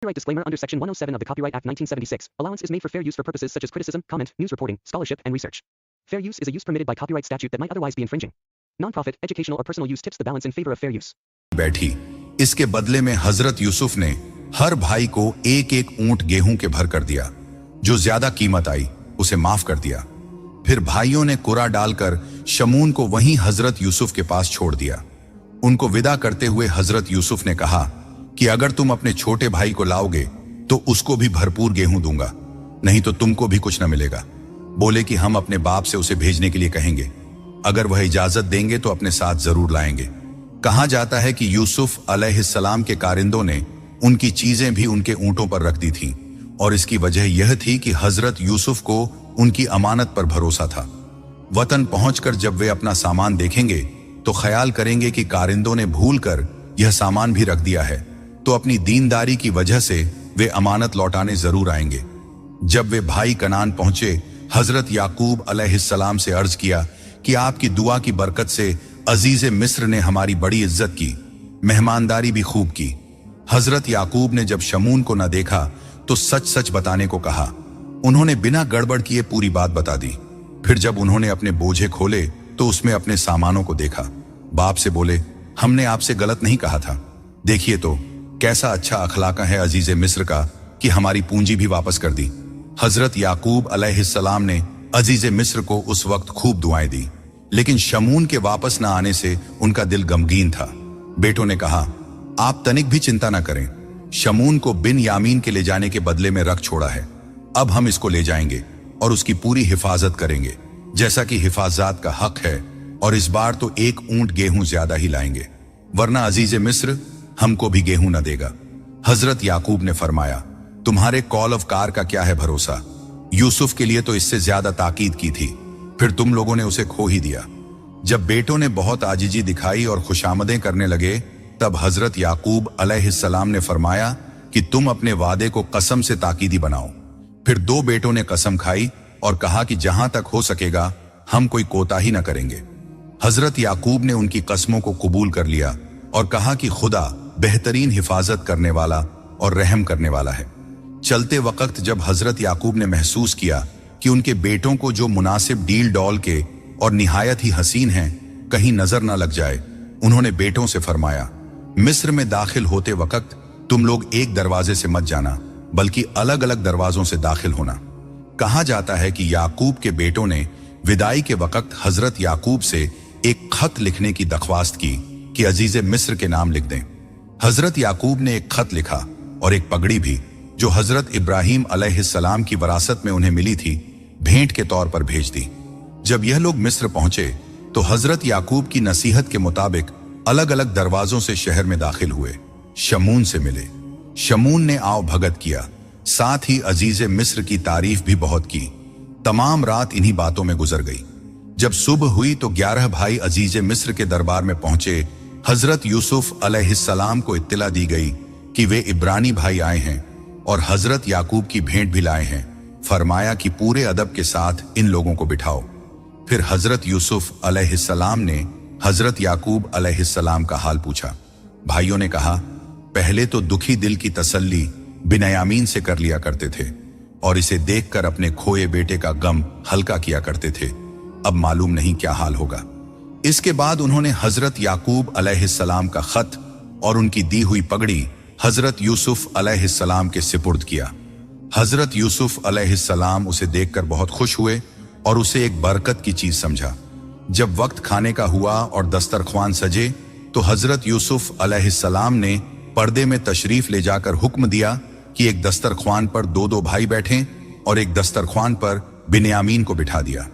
Copyright disclaimer under Section 107 of the Copyright Act 1976. Allowance is made for fair use for purposes such as criticism, comment, news reporting, scholarship, and research. Fair use is a use permitted by copyright statute that might otherwise be infringing. Non-profit, educational or personal use tips the balance in favor of fair use. बैठी। इसके बदले में हजरत यूसुफ ने हर भाई को एक एक ऊंट गेहूं के भर कर दिया। जो ज्यादा कीमत आई उसे माफ कर दिया। फिर भाइयों ने कुरा डालकर शमून को वहीं हजरत यूसुफ के पास छोड़ दिया। उनको विदा करते हुए हजरत यूसुफ ने कहा कि अगर तुम अपने छोटे भाई को लाओगे तो उसको भी भरपूर गेहूं दूंगा, नहीं तो तुमको भी कुछ न मिलेगा। बोले कि हम अपने बाप से उसे भेजने के लिए कहेंगे, अगर वह इजाजत देंगे तो अपने साथ जरूर लाएंगे। कहा जाता है कि यूसुफ अलैहिस्सलाम के कारिंदों ने उनकी चीजें भी उनके ऊंटों पर रख दी थीं, और इसकी वजह यह थी कि हजरत यूसुफ को उनकी अमानत पर भरोसा था। वतन पहुंचकर जब वे अपना सामान देखेंगे तो ख्याल करेंगे कि कारिंदों ने भूलकर यह सामान भी रख दिया है, तो अपनी दीनदारी की वजह से वे अमानत लौटाने जरूर आएंगे। जब वे भाई कनान पहुंचे, हजरत याकूब अलैहिस्सलाम से अर्ज किया कि आपकी दुआ की बरकत से अजीज मिस्र ने हमारी बड़ी इज्जत की, मेहमानदारी भी खूब की। हजरत याकूब ने जब शमून को न देखा तो सच सच बताने को कहा। उन्होंने बिना गड़बड़ किए पूरी बात बता दी। फिर जब उन्होंने अपने बोझे खोले तो उसमें अपने सामानों को देखा। बाप से बोले, हमने आपसे गलत नहीं कहा था। देखिए तो कैसा अच्छा अखलाका है अजीज मिस्र का कि हमारी पूंजी भी वापस कर दी। हजरत याकूब अलैहिस्सलाम ने अजीज मिस्र को उस वक्त खूब दुआएं दी, लेकिन शमून के वापस न आने से उनका दिल गमगीन था। बेटों ने कहा, आप तनिक भी चिंता न करें, शमून को बिन यामीन के ले जाने के बदले में रख छोड़ा है। अब हम इसको ले जाएंगे और उसकी पूरी हिफाजत करेंगे, जैसा कि हिफाजत का हक है, और इस बार तो एक ऊंट गेहूं ज्यादा ही लाएंगे, वरना अजीज मिस्र हमको भी गेहूं न देगा। हजरत याकूब ने फरमाया, तुम्हारे कॉल ऑफ कार का क्या है भरोसा। यूसुफ के लिए तो इससे ज्यादा ताकीद की थी, फिर तुम लोगों ने उसे खो ही दिया। जब बेटों ने बहुत आजिजी दिखाई और खुशामदें करने लगे, तब हजरत याकूब अलैहिस्सलाम ने फरमाया कि तुम अपने वादे को कसम से ताकीदी बनाओ। फिर दो बेटों ने कसम खाई और कहा कि जहां तक हो सकेगा हम कोई कोताही न करेंगे। हजरत याकूब ने उनकी कसमों को कबूल कर लिया और कहा कि खुदा बेहतरीन हिफाजत करने वाला और रहम करने वाला है। चलते वक्त जब हजरत याकूब ने महसूस किया कि उनके बेटों को जो मुनासिब डील डॉल के और निहायत ही हसीन हैं कहीं नजर न लग जाए, उन्होंने बेटों से फरमाया, मिस्र में दाखिल होते वक्त तुम लोग एक दरवाजे से मत जाना, बल्कि अलग अलग दरवाजों से दाखिल होना। कहा जाता है कि याकूब के बेटों ने विदाई के वक्त हजरत याकूब से एक खत लिखने की दरख्वास्त की कि अजीज मिस्र के नाम लिख दें। हजरत याकूब ने एक खत लिखा और एक पगड़ी भी, जो हजरत इब्राहिम अलैहिस्सलाम की वरासत में उन्हें मिली थी, भेंट के तौर पर भेज दी। जब यह लोग मिस्र पहुंचे तो हजरत याकूब की नसीहत के मुताबिक अलग अलग दरवाजों से शहर में दाखिल हुए। शमून से मिले। शमून ने आओ भगत किया, साथ ही अजीज मिस्र की तारीफ भी बहुत की। तमाम रात इन्हीं बातों में गुजर गई। जब सुबह हुई तो 11 भाई अजीज मिस्र के दरबार में पहुंचे। हजरत यूसुफ अलैहिस्सलाम को इत्तला दी गई कि वे इब्रानी भाई आए हैं और हजरत याकूब की भेंट भी लाए हैं। फरमाया कि पूरे अदब के साथ इन लोगों को बिठाओ। फिर हजरत यूसुफ अलैहिस्सलाम ने हजरत याकूब अलैहिस्सलाम का हाल पूछा। भाइयों ने कहा, पहले तो दुखी दिल की तसल्ली बिन्यामीन से कर लिया करते थे और इसे देखकर अपने खोए बेटे का गम हल्का किया करते थे। अब मालूम नहीं क्या हाल होगा। इसके बाद उन्होंने हजरत याकूब अलैहिस्सलाम का खत और उनकी दी हुई पगड़ी हजरत यूसुफ अलैहिस्सलाम के सिपुर्द किया। हजरत यूसुफ अलैहिस्सलाम उसे देखकर बहुत खुश हुए और उसे एक बरकत की चीज समझा। जब वक्त खाने का हुआ और दस्तरख्वान सजे तो हजरत यूसुफ अलैहिस्सलाम ने पर्दे में तशरीफ ले जाकर हुक्म दिया कि एक दस्तरख्वान पर दो दो भाई बैठें और एक दस्तरख्वान पर बिन्यामीन को बिठा दिया।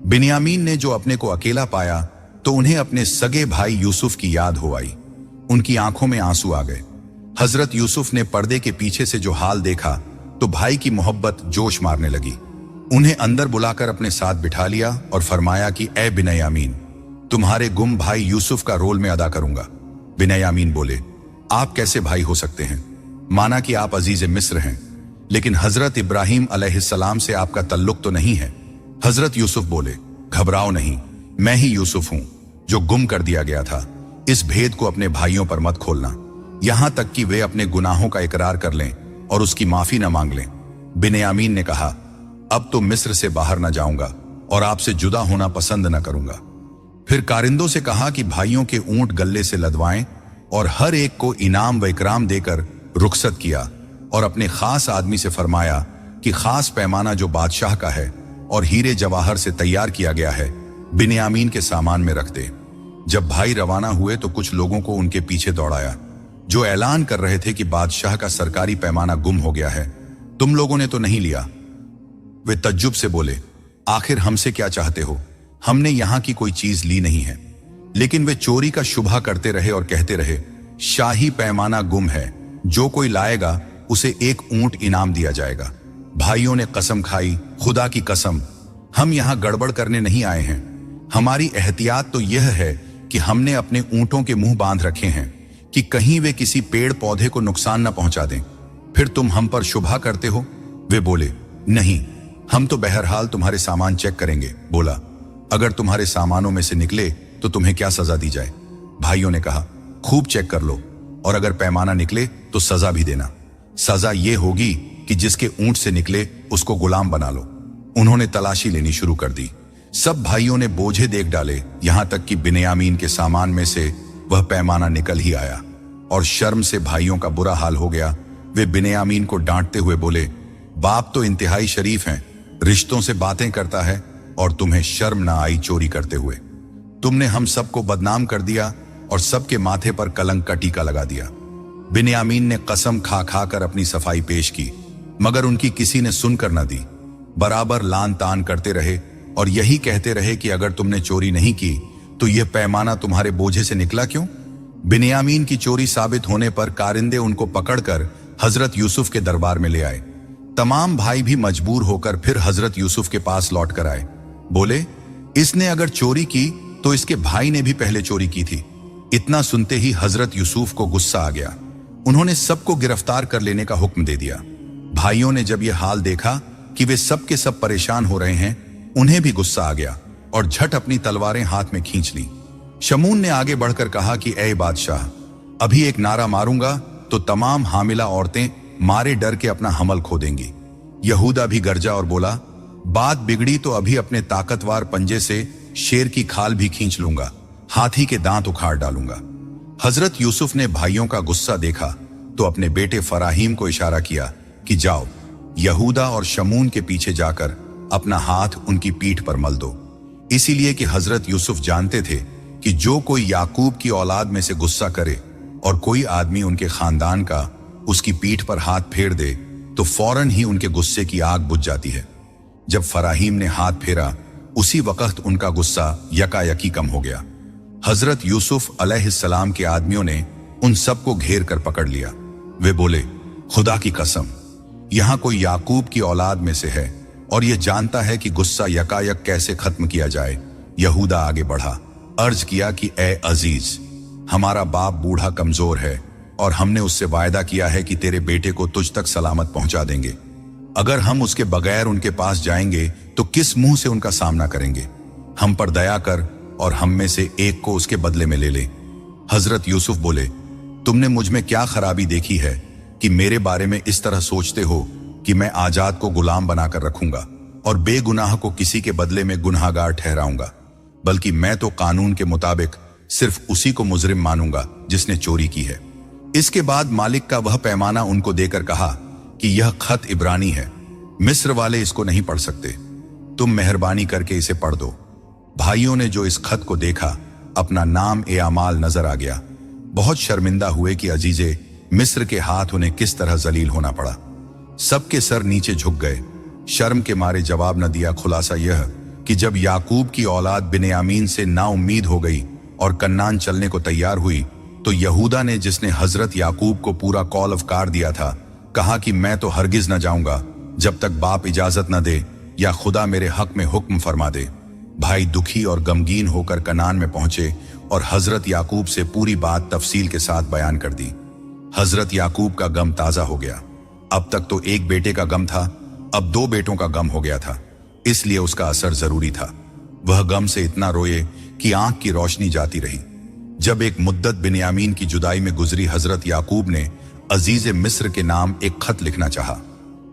बिन्यामीन ने जो अपने को अकेला पाया तो उन्हें अपने सगे भाई यूसुफ की याद हो आई। उनकी आंखों में आंसू आ गए। हजरत यूसुफ ने पर्दे के पीछे से जो हाल देखा तो भाई की मोहब्बत जोश मारने लगी। उन्हें अंदर बुलाकर अपने साथ बिठा लिया और फरमाया कि ए बिन्यामीन, तुम्हारे गुम भाई यूसुफ का रोल मैं अदा करूंगा। बिन्यामीन बोले, आप कैसे भाई हो सकते हैं? माना कि आप अजीज मिस्र हैं, लेकिन हजरत इब्राहिम अलैहिस्सलाम से आपका तल्लुक तो नहीं है। हजरत यूसुफ बोले, घबराओ नहीं, मैं ही यूसुफ हूं जो गुम कर दिया गया था। इस भेद को अपने भाइयों पर मत खोलना, यहां तक कि वे अपने गुनाहों का इकरार कर लें और उसकी माफी न मांग लें। बिन्यामीन ने कहा, अब तो मिस्र से बाहर न जाऊंगा और आपसे जुदा होना पसंद न करूंगा। फिर कारिंदों से कहा कि भाइयों के ऊंट गल्ले से लदवाएं और हर एक को इनाम व इकराम देकर रुखसत किया और अपने खास आदमी से फरमाया कि खास पैमाना जो बादशाह का है और हीरे जवाहर से तैयार किया गया है बिन्यामीन के सामान में रख दे। जब भाई रवाना हुए तो कुछ लोगों को उनके पीछे दौड़ाया जो ऐलान कर रहे थे कि बादशाह का सरकारी पैमाना गुम हो गया है, तुम लोगों ने तो नहीं लिया। वे तज्जुब से बोले, आखिर हमसे क्या चाहते हो, हमने यहां की कोई चीज ली नहीं है। लेकिन वे चोरी का शुबहा करते रहे और कहते रहे, शाही पैमाना गुम है, जो कोई लाएगा उसे एक ऊंट इनाम दिया जाएगा। भाइयों ने कसम खाई, खुदा की कसम, हम यहां गड़बड़ करने नहीं आए हैं। हमारी एहतियात तो यह है कि हमने अपने ऊंटों के मुंह बांध रखे हैं कि कहीं वे किसी पेड़ पौधे को नुकसान न पहुंचा दें। फिर तुम हम पर शुबहा करते हो। वे बोले, नहीं, हम तो बहरहाल तुम्हारे सामान चेक करेंगे। बोला, अगर तुम्हारे सामानों में से निकले तो तुम्हें क्या सजा दी जाए। भाइयों ने कहा, खूब चेक कर लो और अगर पैमाना निकले तो सजा भी देना। सजा ये होगी कि जिसके ऊंट से निकले उसको गुलाम बना लो। उन्होंने तलाशी लेनी शुरू कर दी। सब भाइयों ने बोझे देख डाले, यहां तक कि बिन्यामीन के सामान में से वह पैमाना निकल ही आया और शर्म से भाइयों का बुरा हाल हो गया। वे बिन्यामीन को डांटते हुए बोले, बाप तो इंतहाई शरीफ हैं, रिश्तों से बातें करता है और तुम्हें शर्म ना आई चोरी करते हुए। तुमने हम सबको बदनाम कर दिया और सबके माथे पर कलंक का टीका लगा दिया। बिन्यामीन ने कसम खा खा कर अपनी सफाई पेश की, मगर उनकी किसी ने सुनकर न दी। बराबर लान तान करते रहे और यही कहते रहे कि अगर तुमने चोरी नहीं की तो यह पैमाना तुम्हारे बोझे से निकला क्यों। बिन्यामीन की चोरी साबित होने पर कारिंदे उनको पकड़कर हजरत यूसुफ के दरबार में ले आए। तमाम भाई भी मजबूर होकर फिर हजरत यूसुफ के पास लौट कर आए। बोले, इसने अगर चोरी की तो इसके भाई ने भी पहले चोरी की थी। इतना सुनते ही हजरत यूसुफ को गुस्सा आ गया। उन्होंने सबको गिरफ्तार कर लेने का हुक्म दे दिया। भाइयों ने जब यह हाल देखा कि वे सब के सब परेशान हो रहे हैं, उन्हें भी गुस्सा आ गया और झट अपनी तलवारें हाथ में खींच ली। शमून ने आगे बढ़कर कहा कि ऐ बादशाह, अभी एक नारा मारूंगा तो तमाम हामिला औरतें मारे डर के अपना हमल खो देंगी। यहूदा भी गरजा और बोला, बात बिगड़ी तो अभी अपने ताकतवर पंजे से शेर की खाल भी खींच लूंगा, हाथी के दांत उखाड़ डालूंगा। हजरत यूसुफ ने भाइयों का गुस्सा देखा तो अपने बेटे फराहीम को इशारा किया कि जाओ, यहूदा और शमून के पीछे जाकर अपना हाथ उनकी पीठ पर मल दो। इसीलिए कि हजरत यूसुफ जानते थे कि जो कोई याकूब की औलाद में से गुस्सा करे और कोई आदमी उनके खानदान का उसकी पीठ पर हाथ फेर दे तो फौरन ही उनके गुस्से की आग बुझ जाती है। जब फराहीम ने हाथ फेरा, उसी वक्त उनका गुस्सा यकायकी कम हो गया। हजरत यूसुफ अलैहिस्सलाम के आदमियों ने उन सबको घेर कर पकड़ लिया। वे बोले, खुदा की कसम, यहां कोई याकूब की औलाद में से है और यह जानता है कि गुस्सा यकायक कैसे खत्म किया जाए। यहूदा आगे बढ़ा, अर्ज किया कि ए अजीज, हमारा बाप बूढ़ा कमजोर है और हमने उससे वायदा किया है कि तेरे बेटे को तुझ तक सलामत पहुंचा देंगे। अगर हम उसके बगैर उनके पास जाएंगे तो किस मुंह से उनका सामना करेंगे। हम पर दया कर और हम में से एक को उसके बदले में ले ले। हजरत यूसुफ बोले, तुमने मुझ में क्या खराबी देखी है कि मेरे बारे में इस तरह सोचते हो कि मैं आजाद को गुलाम बनाकर रखूंगा और बेगुनाह को किसी के बदले में गुनहगार ठहराऊंगा, बल्कि मैं तो कानून के मुताबिक सिर्फ उसी को मुजरिम मानूंगा जिसने चोरी की है। इसके बाद मालिक का वह पैमाना उनको देकर कहा कि यह खत इब्रानी है, मिस्र वाले इसको नहीं पढ़ सकते, तुम मेहरबानी करके इसे पढ़ दो। भाइयों ने जो इस खत को देखा, अपना नाम ए अमाल नजर आ गया। बहुत शर्मिंदा हुए कि अजीजे मिस्र के हाथ उन्हें किस तरह जलील होना पड़ा। सबके सर नीचे झुक गए, शर्म के मारे जवाब न दिया। खुलासा यह कि जब याकूब की औलाद बिन्यामीन से नाउम्मीद हो गई और कन्नान चलने को तैयार हुई तो यहूदा ने, जिसने हजरत याकूब को पूरा कौल अफकार दिया था, कहा कि मैं तो हरगिज न जाऊंगा जब तक बाप इजाजत न दे या खुदा मेरे हक में हुक्म फरमा दे। भाई दुखी और गमगीन होकर कनान में पहुंचे और हजरत याकूब से पूरी बात तफसील के साथ बयान कर दी। हजरत याकूब का गम ताजा हो गया। अब तक तो एक बेटे का गम था, अब 2 बेटों का गम हो गया था, इसलिए उसका असर जरूरी था। वह गम से इतना रोए कि आंख की रोशनी जाती रही। जब एक मुद्दत बिन्यामीन की जुदाई में गुजरी, हजरत याकूब ने अजीज मिस्र के नाम एक खत लिखना चाहा।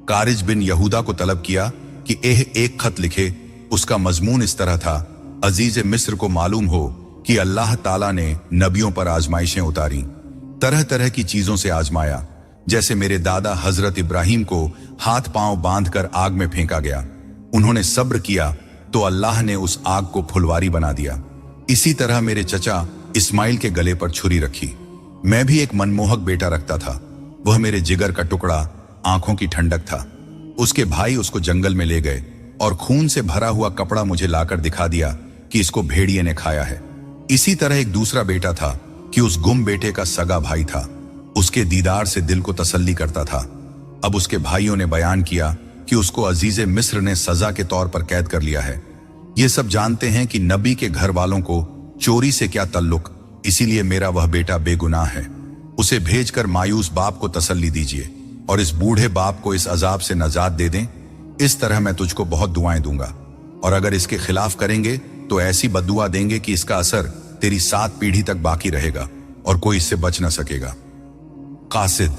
कारिज बिन यहूदा को तलब किया कि एक खत लिखे। उसका मजमून इस तरह था, अजीज मिस्र को मालूम हो कि अल्लाह ताला ने नबियों पर आजमाइशें उतारी, तरह तरह की चीजों से आजमाया। जैसे मेरे दादा हजरत इब्राहिम को हाथ पांव बांधकर आग में फेंका गया, उन्होंने सब्र किया तो अल्लाह ने उस आग को फुलवारी बना दिया। इसी तरह मेरे चचा इस्माइल के गले पर छुरी रखी। मैं भी एक मनमोहक बेटा रखता था, वह मेरे जिगर का टुकड़ा, आंखों की ठंडक था। उसके भाई उसको जंगल में ले गए और खून से भरा हुआ कपड़ा मुझे लाकर दिखा दिया कि इसको भेड़िए ने खाया है। इसी तरह एक दूसरा बेटा था कि उस गुम बेटे का सगा भाई था, उसके दीदार से दिल को तसल्ली करता था। अब उसके भाइयों ने बयान किया कि उसको अजीज मिस्र ने सजा के तौर पर कैद कर लिया है। ये सब जानते हैं कि नबी के घर वालों को चोरी से क्या तल्लुक, इसीलिए मेरा वह बेटा बेगुनाह है। उसे भेजकर मायूस बाप को तसल्ली दीजिए और इस बूढ़े बाप को इस अजाब से नजात दे दें। इस तरह मैं तुझको बहुत दुआएं दूंगा, और अगर इसके खिलाफ करेंगे तो ऐसी बद्दुआ देंगे कि इसका असर तेरी 7 पीढ़ी तक बाकी रहेगा और कोई इससे बच न सकेगा। कासिद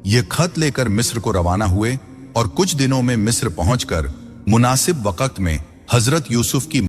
ये खत लेकर मिस्र को रवाना हुए और कुछ दिनों में मिस्र पहुंचकर मुनासिब वक्त में हजरत यूसुफ की